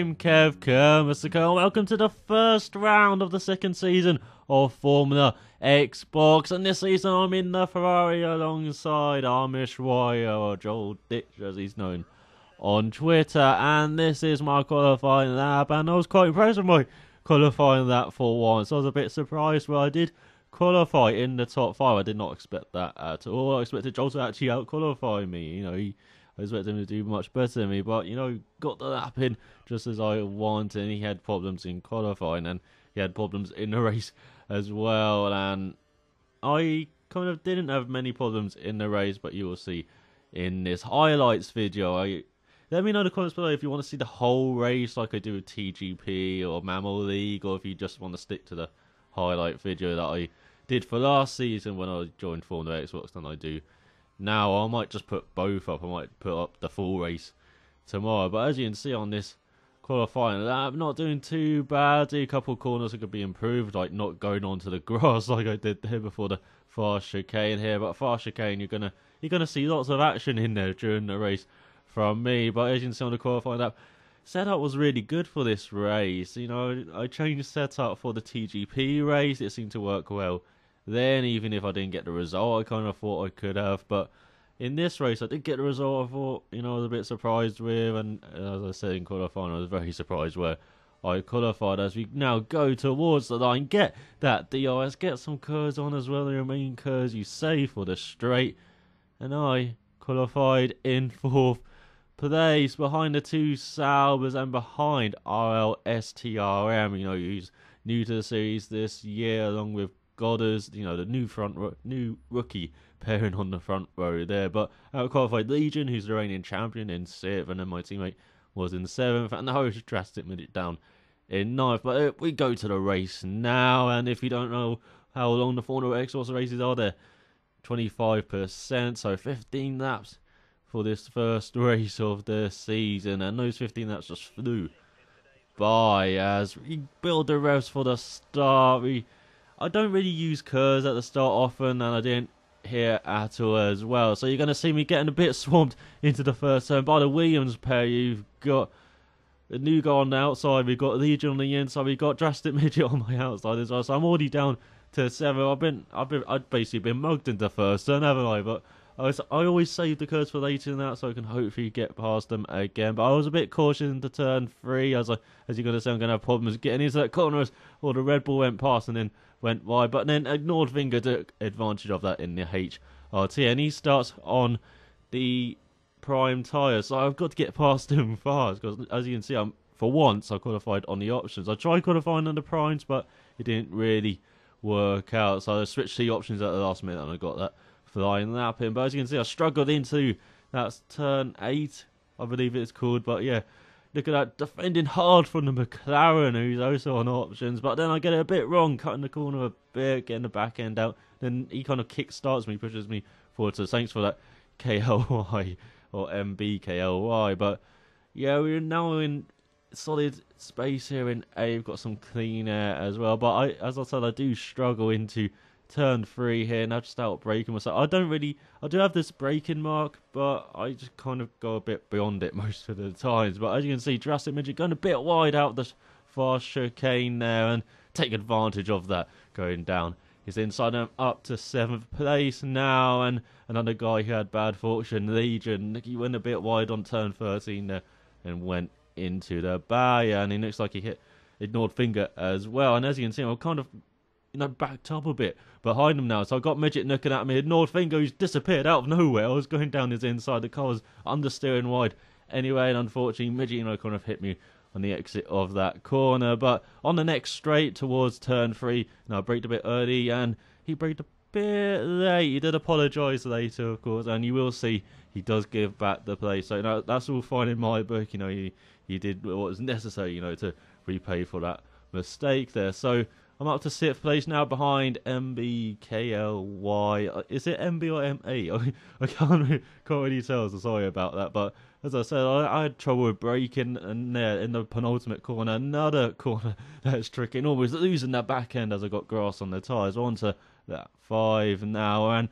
I'm Mr. Kerr. Welcome to the first round of the second season of Formula Xbox. And this season I'm in the Ferrari alongside Amish Wire, or Joel Ditch as he's known on Twitter. And this is my qualifying lap. And I was quite impressed with my qualifying lap for once. I was a bit surprised where I did qualify in the top 5. I did not expect that at all. I expected Joel to actually out-qualify me. I expected him to do much better than me, but, got the lap in just as I wanted, and he had problems in qualifying, and he had problems in the race as well, and I kind of didn't have many problems in the race, but you will see in this highlights video. Let me know in the comments below if you want to see the whole race like I do with TGP or Mammal League, or if you just want to stick to the highlight video that I did for last season when I joined Formula Xbox than I do now. I might just put both up. I might put up the full race tomorrow. But as you can see on this qualifying lap, not doing too bad. A couple of corners that could be improved, like not going onto the grass like I did here before the fast chicane here. But fast chicane, you're gonna see lots of action in there during the race from me. But as you can see on the qualifying lap, setup was really good for this race. I changed setup for the TGP race. It seemed to work well then, even if I didn't get the result I kind of thought I could have. But in this race I did get the result I thought I was a bit surprised with, and as I said in qualifying, I was very surprised where I qualified. As we now go towards the line, get that DRS, get some curves on as well, the remaining curves you save for the straight, and I qualified in 4th place behind the two Saubers and behind RLSTRM, who's new to the series this year, along with Goddard's, the new rookie pairing on the front row there. But out-qualified Legion, who's the reigning champion, in 6th, and then my teammate was in 7th, and the host drastic minute down in 9th. But we go to the race now, and if you don't know how long the Formula Xbox races are, they're 25%, so 15 laps for this first race of the season, and those 15 laps just flew by as we build the revs for the start. I don't really use curves at the start often, and I didn't here at all as well. So you're going to see me getting a bit swamped into the first turn by the Williams pair. You've got the new guy on the outside, we've got Legion on the inside, we've got Drastic Midget on my outside as well. So I'm already down to 7th. I've basically been mugged into first turn, haven't I? But I always save the curves for later than that, so I can hopefully get past them again. But I was a bit cautious into turn 3, as you're going to see, I'm going to have problems getting into that corner as the Red Bull went past and then went wide. But then Ignored Finger took advantage of that in the HRT, and he starts on the prime tyre, so I've got to get past him fast, because as you can see, for once I qualified on the options. I tried qualifying on the primes, but it didn't really work out, so I switched to the options at the last minute, and I got that flying lap in. But as you can see, I struggled into that's turn 8, I believe it's called. But yeah, look at that, defending hard from the McLaren, who's also on options. But then I get it a bit wrong, cutting the corner a bit, getting the back end out. Then he kind of kick starts me, pushes me forward. So thanks for that, KLY or MBKLY. But yeah, we're now in solid space here in A. We've got some clean air as well. But as I said, I do struggle into turn 3 here, and I just out braking myself. I do have this braking mark, but I just kind of go a bit beyond it most of the times. But as you can see, Drastic Midget going a bit wide out the fast chicane there, and take advantage of that going down his inside. I'm up to 7th place now, and another guy who had bad fortune, Legion, he went a bit wide on turn 13 there and went into the barrier, and he looks like he hit Ignored Finger as well. And as you can see, I'm kind of backed up a bit behind him now. So I've got Midget looking at me. Ignored Finger, who's disappeared out of nowhere. I was going down his inside. The car was understeering wide anyway, and unfortunately, Midget, kind of hit me on the exit of that corner. But on the next straight towards turn 3, I braked a bit early, and he braked a bit late. He did apologise later, of course, and you will see he does give back the place. So that's all fine in my book. He did what was necessary, to repay for that mistake there. So I'm up to 6th place now behind MBKLY. Is it MB or MA? I can't really tell, so sorry about that. But as I said, I had trouble with braking, and there in the penultimate corner, another corner that's tricky. Almost losing that back end as I got grass on the tyres. On to that 5 now, and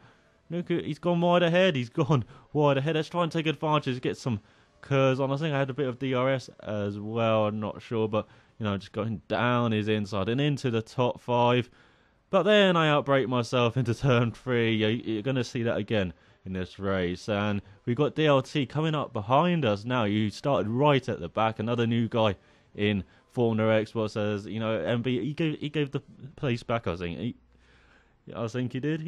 look, he's gone wide ahead. Let's try and take advantage, get some because I think I had a bit of DRS as well. I'm not sure, but just going down his inside and into the top 5. But then I outbrake myself into turn 3. You're going to see that again in this race. And we got DLT coming up behind us now. You started right at the back. Another new guy in Formula Xbox says, MB, he gave the place back, I think. I think he did,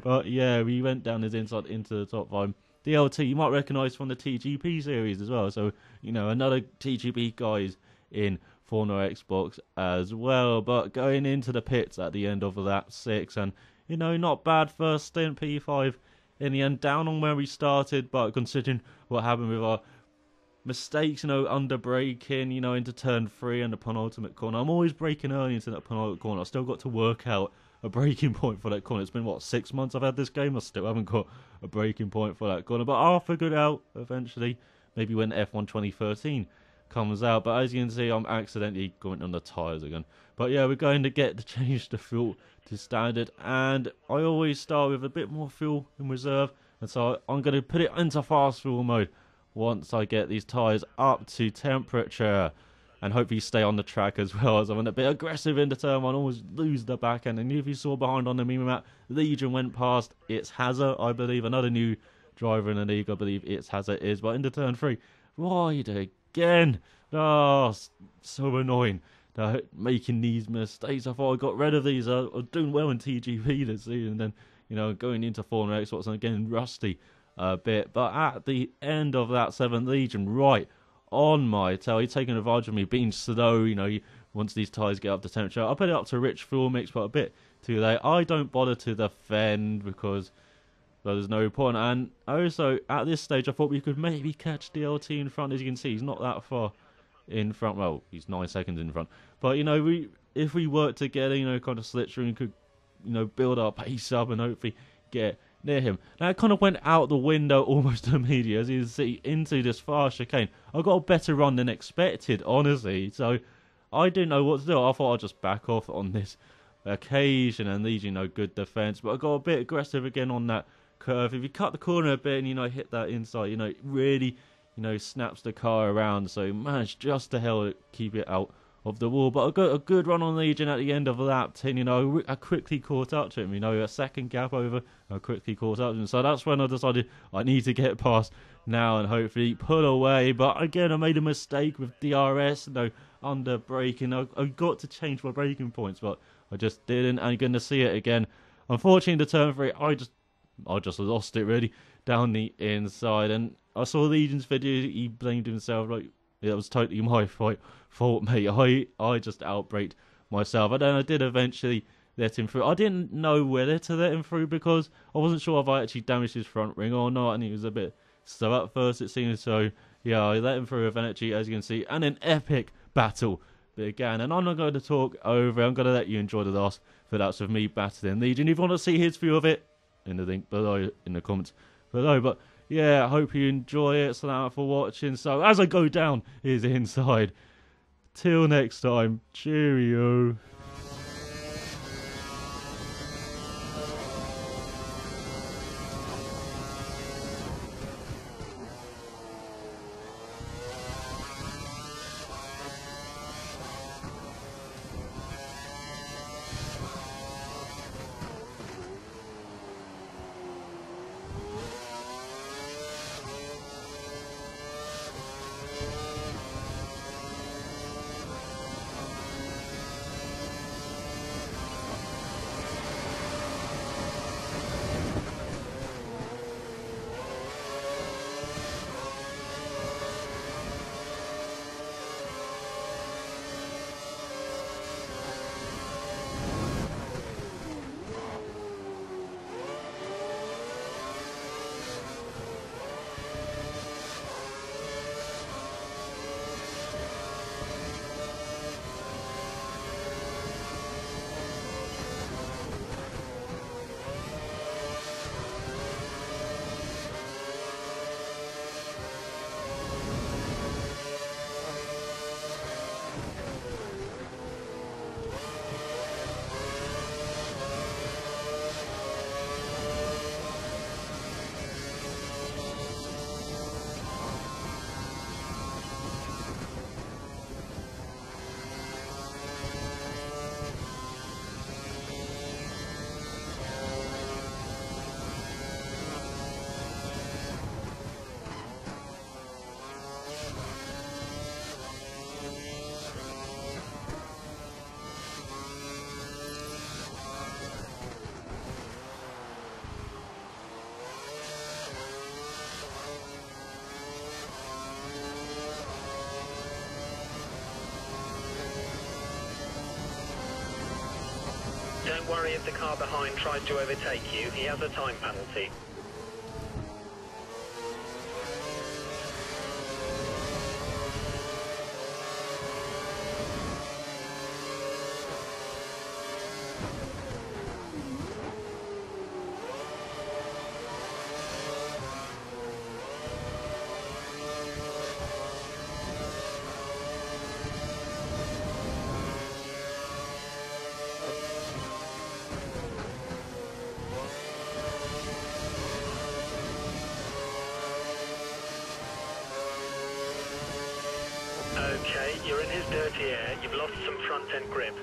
But yeah, we went down his inside into the top 5. DLT, you might recognise from the TGP series as well. So, another TGP guys in Formula Xbox as well. But going into the pits at the end of lap 6, and not bad first stint, P5 in the end, down on where we started, but considering what happened with our mistakes, under braking, into turn 3 and the penultimate corner. I'm always braking early into that penultimate corner. I still got to work out a braking point for that corner. It's been 6 months I've had this game. I still haven't got a braking point for that corner, but I'll figure it out eventually, maybe when F1 2013 comes out. But as you can see, I'm accidentally going on the tyres again. But yeah, we're going to get to change the fuel to standard, and I always start with a bit more fuel in reserve, and so I'm going to put it into fast fuel mode once I get these tyres up to temperature, and hopefully stay on the track as well, as I'm a bit aggressive in the turn 1, always lose the back end. And if you saw behind on the meme map, Legion went past. It's Hazard, I believe, another new driver in the league, I believe it's Hazard is, but into turn 3, right again. Oh, so annoying. Making these mistakes. I thought I got rid of these. I was doing well in TGP this season, and then going into Formula Xbox and getting rusty a bit. But at the end of that 7th Legion, right on my tail, he's taking advantage of me being slow. Once these tyres get up to temperature, I put it up to rich fuel mix, but a bit too late. I don't bother to defend because there's no point. And also at this stage, I thought we could maybe catch DLT in front. As you can see, he's not that far in front. Well, he's 9 seconds in front. But if we work together, kind of slipstream, could build our pace up and hopefully get near him. Now it kind of went out the window almost immediately, as you can see, into this fast chicane. I got a better run than expected, honestly. So I didn't know what to do. I thought I'd just back off on this occasion and these, good defense. But I got a bit aggressive again on that curve. If you cut the corner a bit and hit that inside, it really snaps the car around. So managed just to keep it out of the wall. But I got a good run on Legion at the end of lap 10. I quickly caught up to him. A second gap over, I quickly caught up to him. So that's when I decided I need to get past now and hopefully pull away. But again, I made a mistake with DRS, under braking. I got to change my braking points, but I just didn't. And you're going to see it again. Unfortunately, the turn 3, I just lost it really down the inside. And I saw Legion's video. He blamed himself like it was totally my fault, mate. I just outbraked myself. And then I did eventually let him through. I didn't know whether to let him through because I wasn't sure if I actually damaged his front ring or not, and he was a bit slow at first, it seems. So yeah, I let him through eventually, as you can see, and an epic battle began. And I'm not going to talk over. I'm going to let you enjoy the last few laps of me battling Legion. If you want to see his view of it, in the link below, in the comments below. But yeah, I hope you enjoy it. So thank you for watching. So as I go down his inside, till next time, cheerio. worry if the car behind tries to overtake you. He has a time penalty. Okay, you're in his dirty air. You've lost some front-end grip.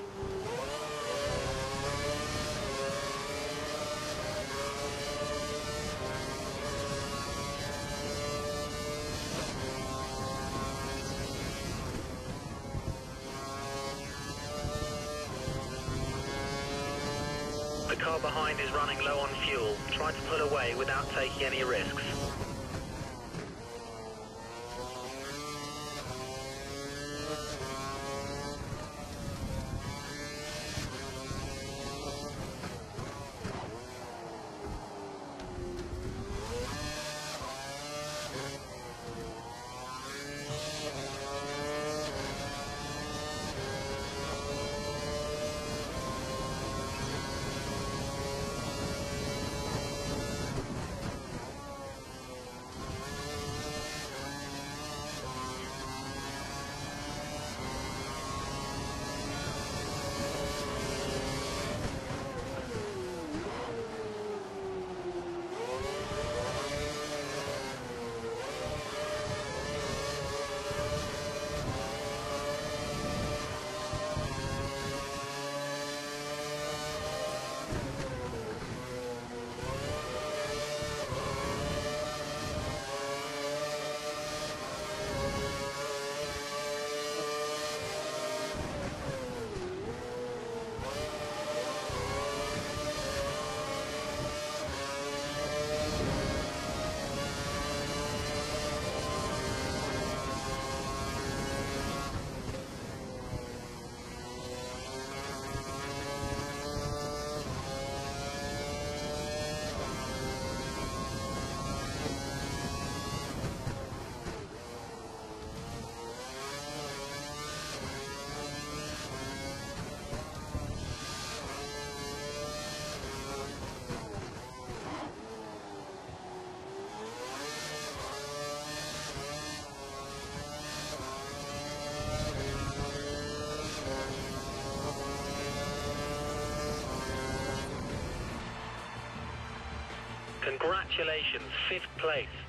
The car behind is running low on fuel. Try to pull away without taking any risks. Congratulations, 5th place.